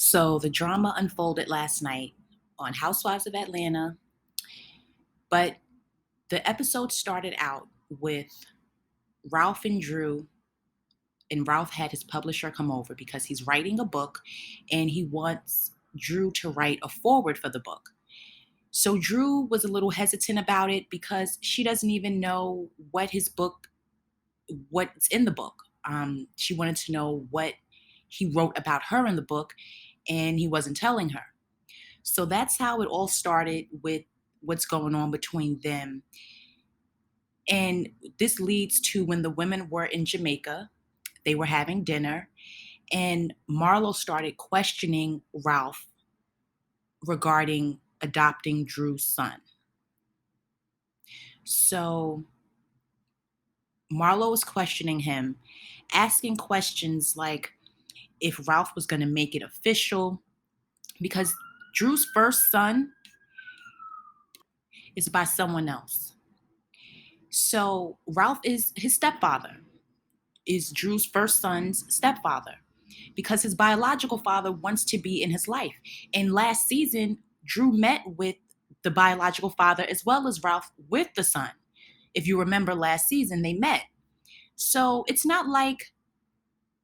So the drama unfolded last night on Housewives of Atlanta, but the episode started out with Ralph and Drew, and Ralph had his publisher come over because he's writing a book and he wants Drew to write a foreword for the book. So Drew was a little hesitant about it because she doesn't even know what's in the book. She wanted to know what he wrote about her in the book, and he wasn't telling her. So that's how it all started with what's going on between them. And this leads to when the women were in Jamaica, they were having dinner, and Marlo started questioning Ralph regarding adopting Drew's son. So Marlo was questioning him, asking questions like if Ralph was going to make it official, because Drew's first son is by someone else. So Ralph is his stepfather, is Drew's first son's stepfather, because his biological father wants to be in his life. And last season, Drew met with the biological father as well as Ralph with the son. If you remember last season, they met. So it's not like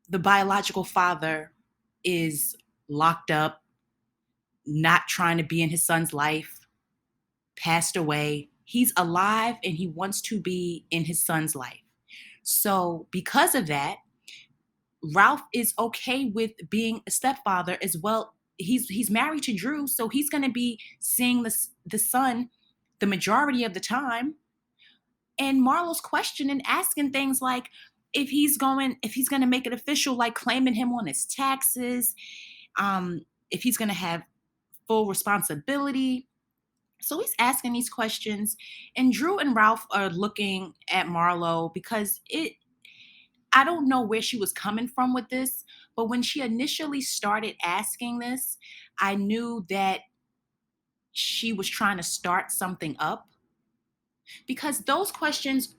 the biological father is locked up, not trying to be in his son's life, passed away. He's alive and he wants to be in his son's life. So because of that, Ralph is okay with being a stepfather as well. He's married to Drew, so he's going to be seeing the son the majority of the time. And Marlo's questioning, asking things like if he's going to make it official, like claiming him on his taxes, if he's going to have full responsibility. So he's asking these questions, and Drew and Ralph are looking at Marlo because I don't know where she was coming from with this, but when she initially started asking this, I knew that she was trying to start something up, because those questions,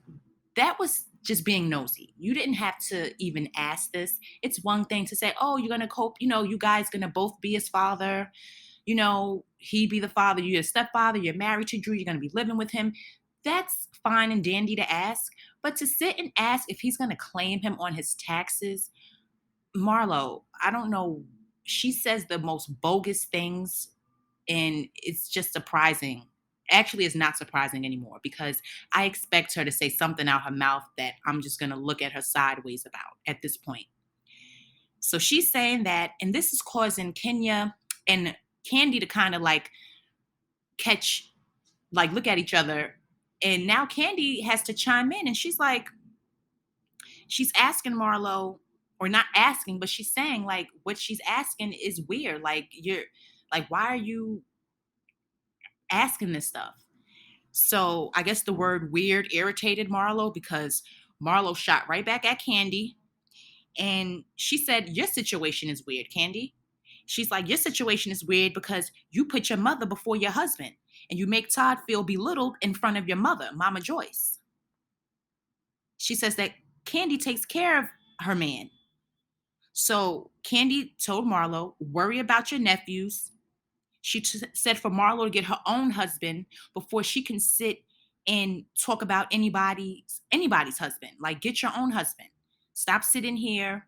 that was just being nosy. You didn't have to even ask this. It's one thing to say, "Oh, you're going to cope, you guys going to both be his father. He be the father, you're a stepfather, you're married to Drew, you're going to be living with him." That's fine and dandy to ask. But to sit and ask if he's going to claim him on his taxes, Marlo, I don't know. She says the most bogus things, and it's just surprising. Actually, it's not surprising anymore because I expect her to say something out her mouth that I'm just going to look at her sideways about at this point. So she's saying that, and this is causing Kenya and Kandi to kind of like catch, like look at each other. And now Kandi has to chime in, and she's asking Marlo, or not asking, but she's saying like what she's asking is weird. Like, why are you asking this stuff? So I guess the word weird irritated Marlo because Marlo shot right back at Kandi. And she said, "Your situation is weird, Kandi." She's like, "Your situation is weird because you put your mother before your husband and you make Todd feel belittled in front of your mother, Mama Joyce." She says that Kandi takes care of her man. So Kandi told Marlo, "Worry about your nephews." She said for Marlo to get her own husband before she can sit and talk about anybody's husband. Like, get your own husband. Stop sitting here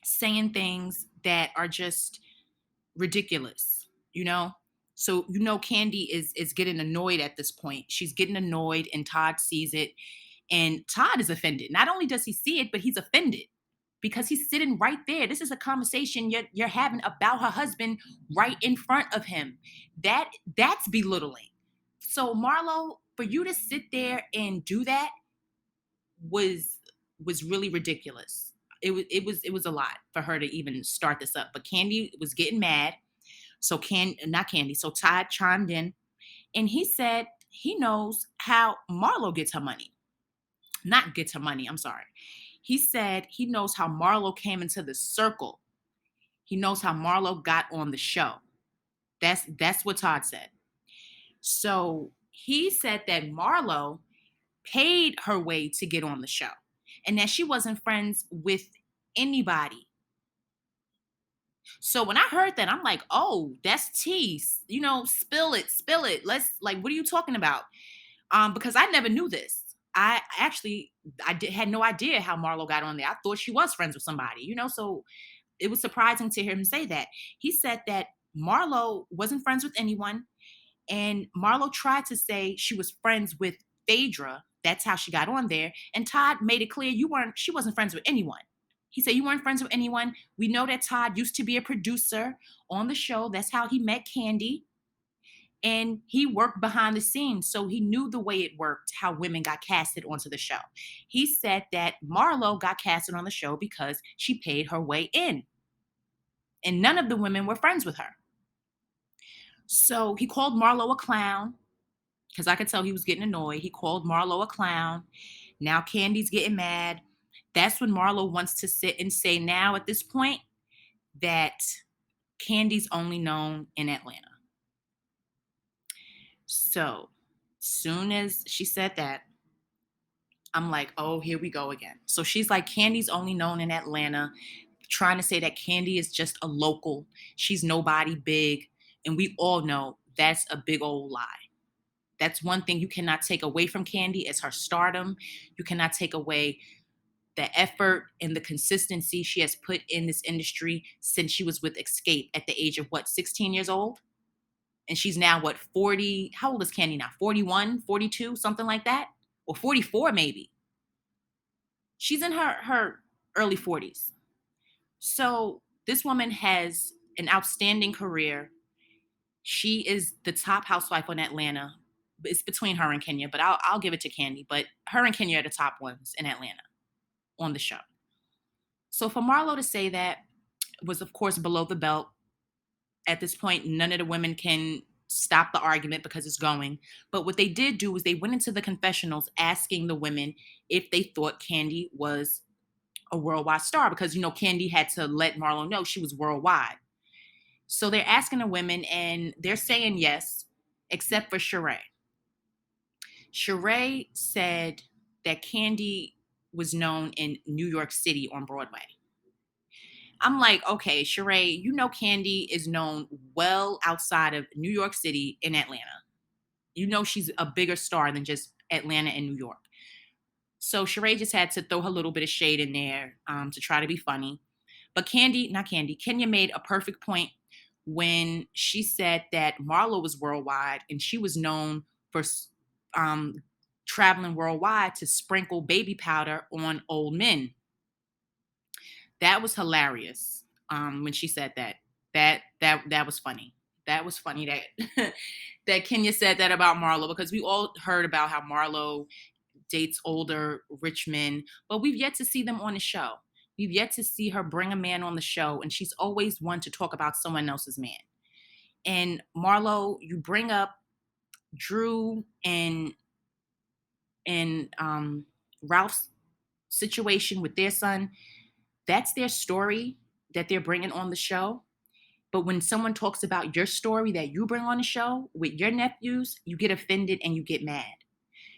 saying things that are just ridiculous, you know? So Kandi is getting annoyed at this point. She's getting annoyed and Todd sees it, and Todd is offended. Not only does he see it, but he's offended because he's sitting right there. This is a conversation you're having about her husband right in front of him. That's belittling. So Marlo, for you to sit there and do that was really ridiculous. It was a lot for her to even start this up. But Kandi was getting mad. So not Kandi. So Todd chimed in and he said he knows how Marlo gets her money. Not gets her money, I'm sorry. He said he knows how Marlo came into the circle. He knows how Marlo got on the show. That's what Todd said. So he said that Marlo paid her way to get on the show and that she wasn't friends with anybody. So when I heard that, I'm like, oh, that's tea. Spill it, spill it. Let's like, what are you talking about? Because I never knew this. I actually had no idea how Marlo got on there. I thought she was friends with somebody, so it was surprising to hear him say that. He said that Marlo wasn't friends with anyone, and Marlo tried to say she was friends with Phaedra. That's how she got on there. And Todd made it clear she wasn't friends with anyone. He said, you weren't friends with anyone. We know that Todd used to be a producer on the show. That's how he met Kandi. And he worked behind the scenes. So he knew the way it worked, how women got casted onto the show. He said that Marlo got casted on the show because she paid her way in. And none of the women were friends with her. So he called Marlo a clown because I could tell he was getting annoyed. He called Marlo a clown. Now Kandi's getting mad. That's when Marlo wants to sit and say now at this point that Kandi's only known in Atlanta. So soon as she said that, I'm like, oh, here we go again. So she's like, Kandi's only known in Atlanta, trying to say that Kandi is just a local. She's nobody big. And we all know that's a big old lie. That's one thing you cannot take away from Kandi is her stardom. You cannot take away the effort and the consistency she has put in this industry since she was with Escape at the age of 16 years old? And she's now 40? How old is Kandi now? 41, 42, something like that? Or 44 maybe. She's in her early 40s. So this woman has an outstanding career. She is the top housewife in Atlanta. It's between her and Kenya, but I'll give it to Kandi. But her and Kenya are the top ones in Atlanta on the show. So for Marlo to say that was, of course, below the belt. At this point, none of the women can stop the argument because it's going. But what they did do is they went into the confessionals asking the women if they thought Kandi was a worldwide star because, Kandi had to let Marlo know she was worldwide. So they're asking the women and they're saying yes, except for Sheree. Sheree said that Kandi was known in New York City on Broadway. I'm like, okay, Sheree, Kandi is known well outside of New York City in Atlanta. She's a bigger star than just Atlanta and New York. So Sheree just had to throw her little bit of shade in there to try to be funny. But Kenya made a perfect point when she said that Marlo was worldwide and she was known for traveling worldwide to sprinkle baby powder on old men. That was hilarious when she said that. That was funny. That was funny that that Kenya said that about Marlo because we all heard about how Marlo dates older rich men, but we've yet to see them on the show. We've yet to see her bring a man on the show, and she's always one to talk about someone else's man. And Marlo, you bring up Drew and Ralph's situation with their son. That's their story that they're bringing on the show. But when someone talks about your story that you bring on the show with your nephews, you get offended and you get mad.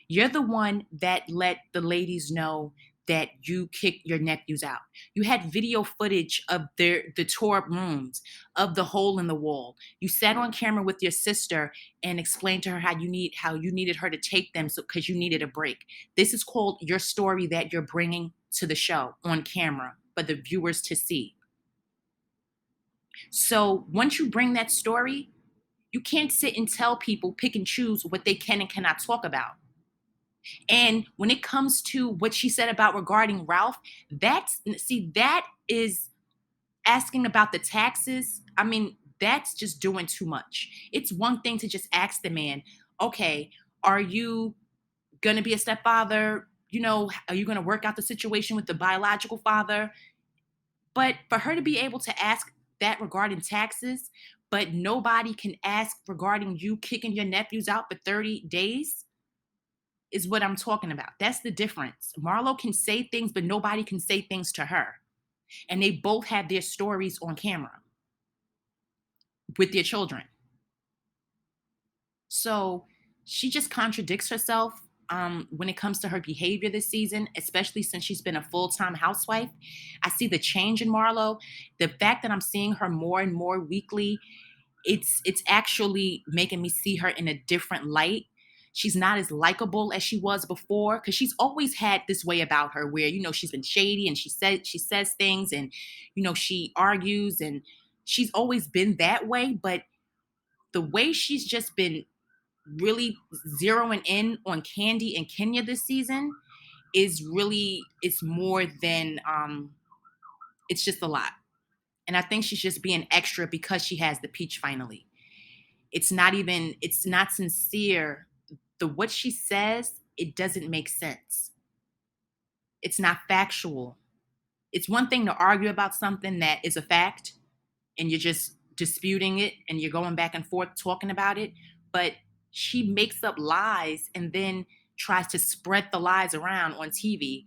You're the one that let the ladies know that you kicked your nephews out. You had video footage of the tore up rooms, of the hole in the wall. You sat on camera with your sister and explained to her how you needed her to take them because you needed a break. This is called your story that you're bringing to the show on camera for the viewers to see. So once you bring that story, you can't sit and tell people, pick and choose what they can and cannot talk about. And when it comes to what she said about regarding Ralph, that is asking about the taxes. I mean, that's just doing too much. It's one thing to just ask the man, okay, are you going to be a stepfather? Are you going to work out the situation with the biological father? But for her to be able to ask that regarding taxes, but nobody can ask regarding you kicking your nephews out for 30 days, is what I'm talking about. That's the difference. Marlo can say things, but nobody can say things to her. And they both have their stories on camera with their children. So she just contradicts herself. when it comes to her behavior this season, especially since she's been a full-time housewife. I see the change in Marlo. The fact that I'm seeing her more and more weekly, it's actually making me see her in a different light. She's not as likable as she was before, because she's always had this way about her where, she's been shady, and she says things, and she argues, and she's always been that way. But the way she's just been really zeroing in on Kandi and Kenya this season is really, it's more than it's just a lot. And I think she's just being extra because she has the peach finally. It's not sincere. The what she says, it doesn't make sense. It's not factual. It's one thing to argue about something that is a fact, and you're just disputing it, and you're going back and forth talking about it. But she makes up lies and then tries to spread the lies around on TV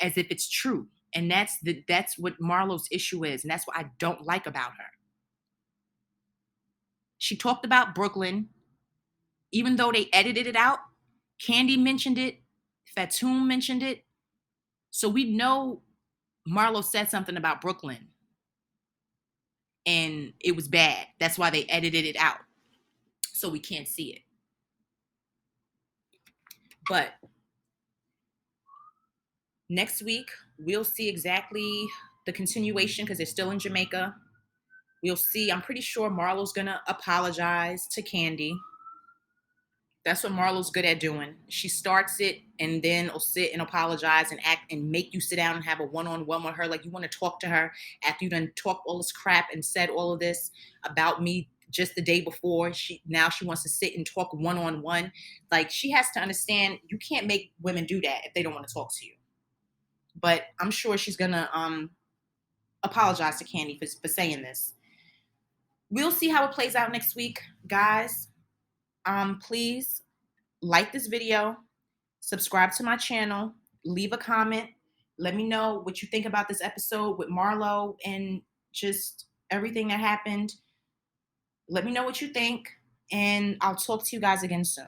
as if it's true. And that's what Marlo's issue is, and that's what I don't like about her. She talked about Brooklyn, even though they edited it out. Kandi mentioned it, Fatum mentioned it. So we know Marlo said something about Brooklyn, and it was bad. That's why they edited it out, so we can't see it. But next week, we'll see exactly the continuation, because they're still in Jamaica. We'll see. I'm pretty sure Marlo's going to apologize to Kandi. That's what Marlo's good at doing. She starts it and then will sit and apologize and act and make you sit down and have a one-on-one with her. Like, you want to talk to her after you done talked all this crap and said all of this about me just the day before. Now she wants to sit and talk one-on-one. Like, she has to understand, you can't make women do that if they don't want to talk to you. But I'm sure she's gonna apologize to Kandi for saying this. We'll see how it plays out next week, guys. Please like this video, subscribe to my channel, leave a comment. Let me know what you think about this episode with Marlo and just everything that happened. Let me know what you think, and I'll talk to you guys again soon.